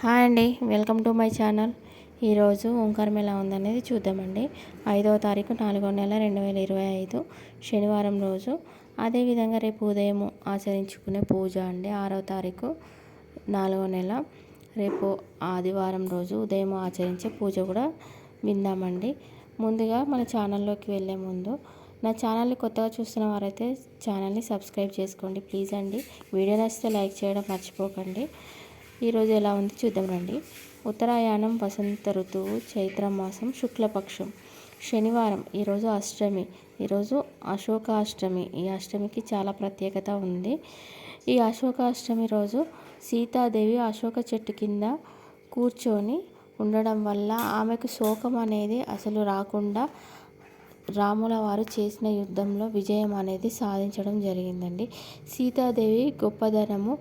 Hi అండి, welcome to my channel. ఈరోజు ఓంకారం ఎలా ఉందనేది చూద్దామండి. 5వ తారీఖు 4వ నెల 2025 శనివారం రోజు. అదేవిధంగా రేపు ఉదయం ఆచరించుకునే పూజ అండి. 6వ తారీఖు 4వ నెల రేపు ఆదివారం రోజు ఉదయం ఆచరించే పూజ కూడా విందామండి. ముందుగా మన ఛానల్లోకి వెళ్ళే ముందు నా ఛానల్ని కొత్తగా చూస్తున్న వారైతే ఛానల్ని సబ్స్క్రైబ్ చేసుకోండి ప్లీజ్ అండి. వీడియో నచ్చితే లైక్ చేయడం మర్చిపోకండి. ఈరోజు ఎలా ఉంది చూద్దాం రండి. ఉత్తరాయణం, వసంత ఋతువు, చైత్రమాసం, శుక్లపక్షం, శనివారం. ఈరోజు అష్టమి. ఈరోజు అశోక అష్టమి. ఈ అష్టమికి చాలా ప్రత్యేకత ఉంది. ఈ అశోక అష్టమి రోజు సీతాదేవి అశోక చెట్టు కింద కూర్చొని ఉండడం వల్ల ఆమెకు శోకం అనేది అసలు రాకుండా రాముల వారు చేసిన యుద్ధంలో విజయం అనేది సాధించడం జరిగిందండి. సీతాదేవి గొప్పదనము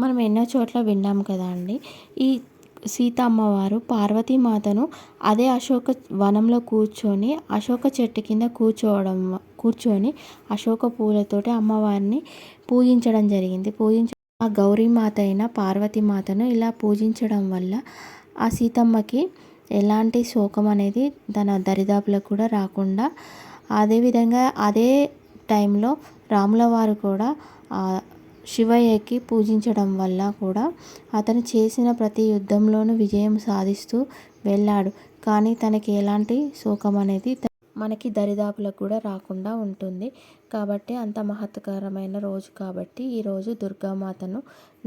మనం ఎన్నో చోట్ల విన్నాం కదా అండి. ఈ సీతమ్మవారు పార్వతీమాతను అదే అశోక వనంలో కూర్చొని అశోక చెట్టు కింద కూర్చొని అశోక పూలతోటి అమ్మవారిని పూజించడం జరిగింది. ఆ గౌరీమాత అయిన పార్వతీమాతను ఇలా పూజించడం వల్ల ఆ సీతమ్మకి ఎలాంటి శోకం అనేది తన దరిదాపులకు కూడా రాకుండా, అదేవిధంగా అదే టైంలో రాముల వారు కూడా శివయ్యకి పూజించడం వల్ల కూడా అతను చేసిన ప్రతి యుద్ధంలోనూ విజయం సాధిస్తూ వెళ్ళాడు. కానీ తనకి ఎలాంటి శోకం అనేది మనకి దరిదాపులకు కూడా రాకుండా ఉంటుంది. కాబట్టి అంత మహత్కరమైన రోజు కాబట్టి ఈరోజు దుర్గామాతను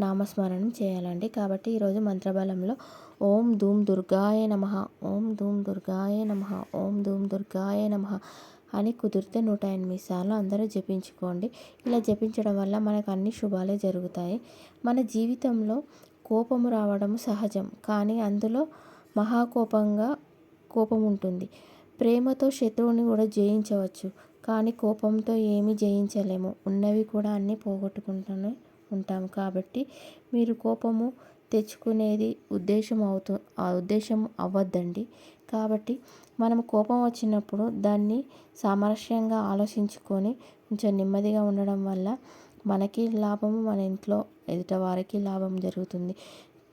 నామస్మరణం చేయాలండి. కాబట్టి ఈరోజు మంత్రబలంలో ఓం ధూమ్ దుర్గాయ నమః, ఓం ధూమ్ దుర్గాయ నమః, ఓం ధూమ్ దుర్గాయ నమః అని కుదిరితే 108 సార్లు అందరూ జపించుకోండి. ఇలా జపించడం వల్ల మనకు అన్ని శుభాలే జరుగుతాయి. మన జీవితంలో కోపము రావడం సహజం, కానీ అందులో కోపం ఉంటుంది. ప్రేమతో శత్రువుని కూడా జయించవచ్చు, కానీ కోపంతో ఏమీ జయించలేము. ఉన్నవి కూడా అన్నీ పోగొట్టుకుంటూనే ఉంటాము. కాబట్టి మీరు కోపము తెచ్చుకునేది ఉద్దేశం అవ్వద్దండి. కాబట్టి మనం కోపం వచ్చినప్పుడు దాన్ని సామరస్యంగా ఆలోచించుకొని కొంచెం నెమ్మదిగా ఉండడం వల్ల మనకి లాభము, మన ఇంట్లో ఎదుటివారికి లాభం జరుగుతుంది.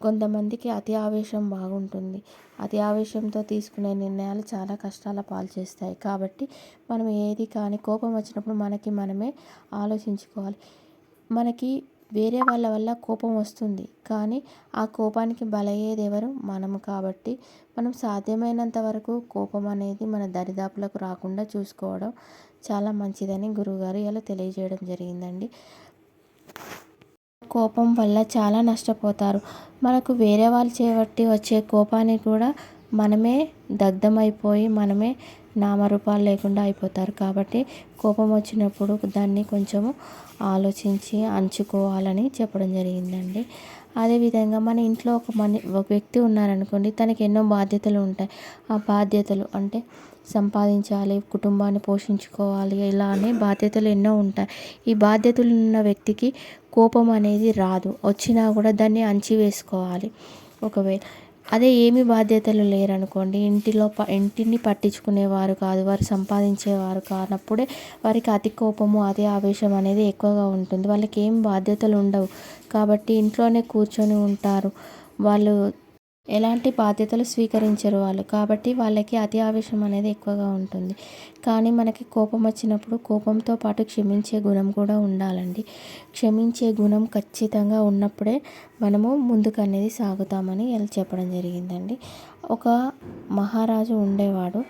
కొంతమందికి అతి ఆవేశం బాగుంటుంది. అతి ఆవేశంతో తీసుకునే నిర్ణయాలు చాలా కష్టాల పాలు చేస్తాయి. కాబట్టి మనం ఏది కానీ కోపం వచ్చినప్పుడు మనమే ఆలోచించుకోవాలి. మనకి వేరే వాళ్ళ వల్ల కోపం వస్తుంది, కానీ ఆ కోపానికి బలయ్యేది ఎవరు? మనము. కాబట్టి మనం సాధ్యమైనంత వరకు కోపం అనేది మన దరిదాపులకు రాకుండా చూసుకోవడం చాలా మంచిదని గురువుగారు ఇలా తెలియజేయడం జరిగిందండి. కోపం వల్ల చాలా నష్టపోతారు. మనకు వేరే వాళ్ళు చేయబట్టి వచ్చే కోపాన్ని కూడా మనమే దగ్ధమైపోయి మనమే నామరూపాలు లేకుండా అయిపోతారు. కాబట్టి కోపం వచ్చినప్పుడు దాన్ని కొంచెము ఆలోచించి అంచుకోవాలని చెప్పడం జరిగిందండి. అదేవిధంగా మన ఇంట్లో ఒక వ్యక్తి ఉన్నారనుకోండి, తనకి ఎన్నో బాధ్యతలు ఉంటాయి. ఆ బాధ్యతలు అంటే సంపాదించాలి, కుటుంబాన్ని పోషించుకోవాలి, ఇలా అనే బాధ్యతలు ఎన్నో ఉంటాయి. ఈ బాధ్యతలు ఉన్న వ్యక్తికి కోపం అనేది రాదు. వచ్చినా కూడా దాన్ని అణిచివేసుకోవాలి. ఒకవేళ అదే ఏమి బాధ్యతలు లేరనుకోండి, ఇంటిని పట్టించుకునేవారు కాదు, వారు సంపాదించేవారు కానప్పుడే వారికి అతి కోపము, అతి ఆవేశం అనేది ఎక్కువగా ఉంటుంది. వాళ్ళకి ఏం బాధ్యతలు ఉండవు కాబట్టి ఇంట్లోనే కూర్చొని ఉంటారు. వాళ్ళు ఎలాంటి బాధ్యతలు స్వీకరించరు వాళ్ళు. కాబట్టి వాళ్ళకి అతి ఆవేశం అనేది ఎక్కువగా ఉంటుంది. కానీ మనకి కోపం వచ్చినప్పుడు కోపంతో పాటు క్షమించే గుణం కూడా ఉండాలండి. క్షమించే గుణం ఖచ్చితంగా ఉన్నప్పుడే మనము ముందుకు అనేది సాగుతామని ఇలా చెప్పడం జరిగిందండి. ఒక మహారాజు ఉండేవాడు.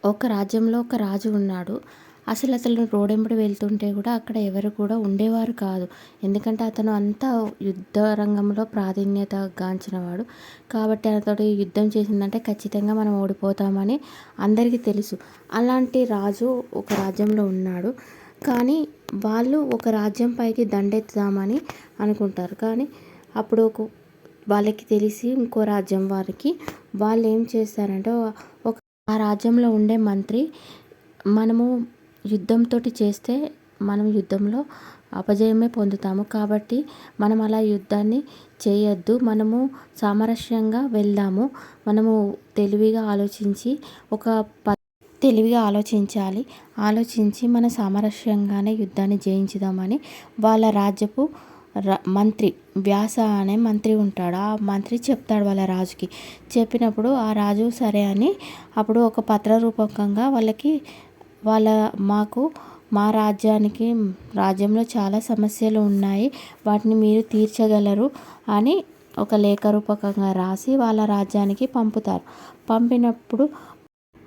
ఒక రాజ్యంలో ఒక రాజు ఉన్నాడు. అతను రోడెంబడి వెళ్తుంటే కూడా అక్కడ ఎవరు కూడా ఉండేవారు కాదు. ఎందుకంటే అతను అంతా యుద్ధ రంగంలో ప్రాధాన్యత గాంచినవాడు. కాబట్టి అతడు యుద్ధం చేసిందంటే ఖచ్చితంగా మనం ఓడిపోతామని అందరికీ తెలుసు. అలాంటి రాజు ఒక రాజ్యంలో ఉన్నాడు. కానీ వాళ్ళు ఒక రాజ్యం పైకి దండెత్తుదామని అనుకుంటారు. కానీ అప్పుడు వాళ్ళకి తెలిసి ఇంకో రాజ్యం వారికి వాళ్ళు ఏం చేస్తారంటే, ఆ రాజ్యంలో ఉండే మంత్రి, మనము యుద్ధంతో చేస్తే మనం యుద్ధంలో అపజయమే పొందుతాము. కాబట్టి మనం అలా యుద్ధాన్ని చేయొద్దు, మనము సామరస్యంగా వెళ్దాము, మనము తెలివిగా ఆలోచించాలి, ఆలోచించి మన సామరస్యంగానే యుద్ధాన్ని జయించుదామని వాళ్ళ రాజ్యపు మంత్రి వ్యాస అనే మంత్రి ఉంటాడు. ఆ మంత్రి చెప్తాడు వాళ్ళ రాజుకి. చెప్పినప్పుడు ఆ రాజు సరే అని అప్పుడు ఒక పత్ర రూపకంగా మాకు మా రాజ్యంలో చాలా సమస్యలు ఉన్నాయి, వాటిని మీరు తీర్చగలరు అని ఒక లేఖ రూపకంగా రాసి వాళ్ళ రాజ్యానికి పంపుతారు. పంపినప్పుడు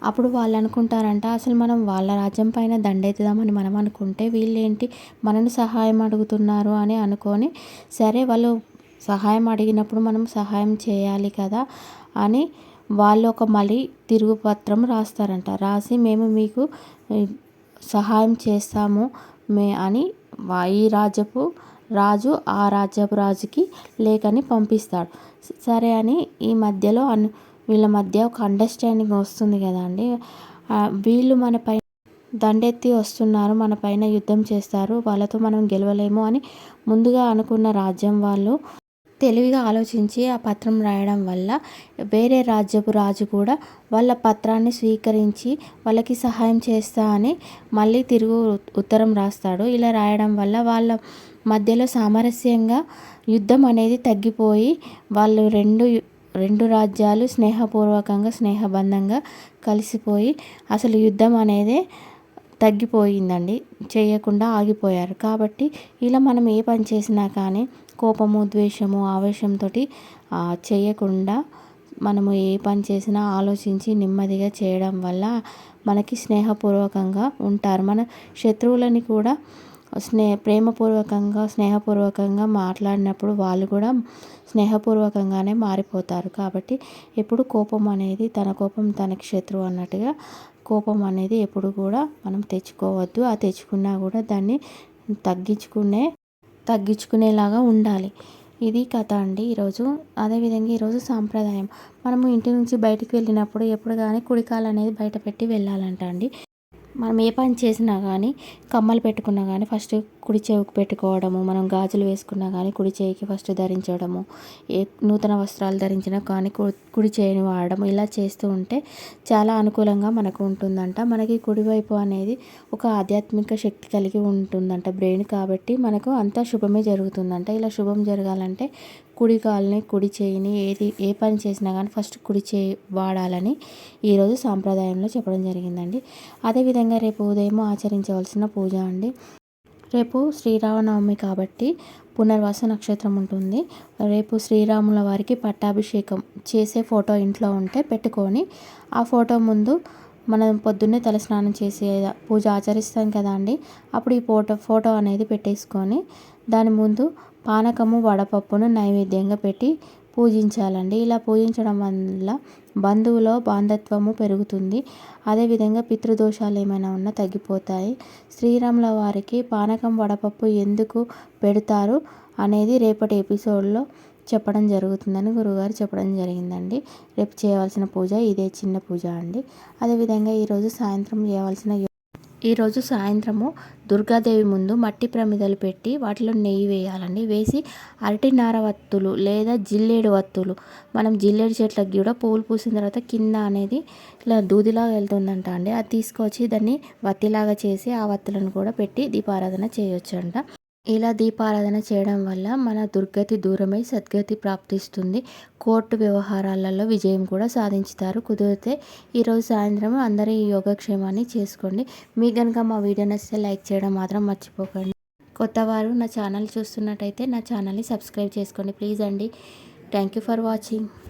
అప్పుడు వాళ్ళు అనుకుంటారంట, అసలు మనం వాళ్ళ రాజ్యం పైన దండెత్తుదామని మనం అనుకుంటే వీళ్ళేంటి మనని సహాయం అడుగుతున్నారు అని అనుకొని, సరే వాళ్ళు సహాయం అడిగినప్పుడు మనం సహాయం చేయాలి కదా అని వాళ్ళు మళ్ళీ తిరుగు పత్రం రాస్తారంట. రాసి మేము మీకు సహాయం చేస్తాము అని ఈ రాజు ఆ రాజ్యపు రాజుకి లేఖని పంపిస్తాడు. సరే అని ఈ మధ్యలో వీళ్ళ మధ్య ఒక అండర్స్టాండింగ్ వస్తుంది కదండి. వీళ్ళు మనపై దండెత్తి వస్తున్నారు, మన పైన యుద్ధం చేస్తారు, వాళ్ళతో మనం గెలవలేము అని ముందుగా అనుకున్న రాజ్యం వాళ్ళు తెలివిగా ఆలోచించి ఆ పత్రం రాయడం వల్ల వేరే రాజ్యపు రాజు కూడా వాళ్ళ పత్రాన్ని స్వీకరించి వాళ్ళకి సహాయం చేస్తా అని మళ్ళీ తిరుగు ఉత్తరం రాస్తాడు. ఇలా రాయడం వల్ల వాళ్ళ మధ్యలో సామరస్యంగా యుద్ధం అనేది తగ్గిపోయి వాళ్ళు రెండు రాజ్యాలు స్నేహపూర్వకంగా స్నేహబంధంగా కలిసిపోయి అసలు యుద్ధం అనేది తగ్గిపోయిందండి, చేయకుండా ఆగిపోయారు. కాబట్టి ఇలా మనం ఏ పని చేసినా కానీ కోపము, ద్వేషము, ఆవేశంతో చేయకుండా మనము ఏ పని చేసినా ఆలోచించి నెమ్మదిగా చేయడం వల్ల మనకి స్నేహపూర్వకంగా ఉంటారు. మన శత్రువులని కూడా స్నేహపూర్వకంగా మాట్లాడినప్పుడు వాళ్ళు కూడా స్నేహపూర్వకంగానే మారిపోతారు. కాబట్టి ఎప్పుడు కోపం అనేది తన కోపం తనకి శత్రువు అన్నట్టుగా కోపం అనేది ఎప్పుడు కూడా మనం తెచ్చుకోవద్దు. ఆ తెచ్చుకున్నా కూడా దాన్ని తగ్గించుకునేలాగా ఉండాలి. ఇది కథ అండి ఈరోజు. అదేవిధంగా ఈరోజు సాంప్రదాయం, మనము ఇంటి నుంచి బయటికి వెళ్ళినప్పుడు ఎప్పుడు కానీ కుడికాలు అనేది బయట పెట్టి వెళ్ళాలంట అండి. మనం ఏ పని చేసినా కానీ కమ్మలు పెట్టుకున్నా కానీ ఫస్ట్ కుడి చెవికి పెట్టుకోవడము, మనం గాజులు వేసుకున్నా కానీ కుడి చేయికి ఫస్ట్ ధరించడము, నూతన వస్త్రాలు ధరించినా కానీ కుడి చేయిని వాడడం, ఇలా చేస్తూ ఉంటే చాలా అనుకూలంగా మనకు ఉంటుందంట. మనకి కుడివైపు అనేది ఒక ఆధ్యాత్మిక శక్తి కలిగి ఉంటుందంట బ్రెయిన్. కాబట్టి మనకు అంతా శుభమే జరుగుతుందంట. ఇలా శుభం జరగాలంటే కుడి కాలుని కుడి చేయిని ఏ పని చేసినా కానీ ఫస్ట్ కుడి చేయి వాడాలని ఈరోజు సాంప్రదాయంలో చెప్పడం జరిగిందండి. అదేవిధంగా రేపు ఉదయం ఆచరించవలసిన పూజ అండి. రేపు శ్రీరామనవమి కాబట్టి పునర్వసు నక్షత్రం ఉంటుంది. రేపు శ్రీరాముల వారికి పట్టాభిషేకం చేసే ఫోటో ఇంట్లో ఉంటే పెట్టుకొని ఆ ఫోటో ముందు మనం పొద్దున్నే తలస్నానం చేసి పూజ ఆచరిస్తాం కదా అండి, అప్పుడు ఈ ఫోటో అనేది పెట్టేసుకొని దాని ముందు పానకము, వడపప్పును నైవేద్యంగా పెట్టి పూజించాలండి. ఇలా పూజించడం వల్ల బంధువులో బాంధత్వము పెరుగుతుంది. అదేవిధంగా పితృదోషాలు ఏమైనా ఉన్నా తగ్గిపోతాయి. శ్రీరాముల వారికి పానకం, వడపప్పు ఎందుకు పెడతారు అనేది రేపటి ఎపిసోడ్లో చెప్పడం జరుగుతుందని గురువుగారు చెప్పడం జరిగిందండి. రేపు చేయవలసిన పూజ ఇదే, చిన్న పూజ అండి. అదేవిధంగా ఈరోజు సాయంత్రము దుర్గాదేవి ముందు మట్టి ప్రమిదలు పెట్టి వాటిలో నెయ్యి వేయాలండి. వేసి అరటినార వత్తులు లేదా జిల్లేడు వత్తులు, మనం జిల్లేడు చెట్లకి కూడా పువ్వులు పూసిన తర్వాత కింద అనేది ఇలా దూదిలాగా వెళ్తుందంట అండి, అది తీసుకొచ్చి దాన్ని వత్తిలాగా చేసి ఆ వత్తులను కూడా పెట్టి దీపారాధన చేయొచ్చు అంట. ఇలా దీపారాధన చేయడం వల్ల మన దుర్గతి దూరమై సద్గతి ప్రాప్తిస్తుంది. కోర్టు వ్యవహారాలలో విజయం కూడా సాధించుతారు. కుదిరితే ఈరోజు సాయంత్రం అందరూ ఈ యోగక్షేమాన్ని చేసుకోండి. మీకు కనుక మా వీడియో నచ్చితే లైక్ చేయడం మాత్రం మర్చిపోకండి. కొత్తవారు నా ఛానల్ చూస్తున్నట్టయితే నా ఛానల్ని సబ్స్క్రైబ్ చేసుకోండి ప్లీజ్ అండి. Thank you for watching.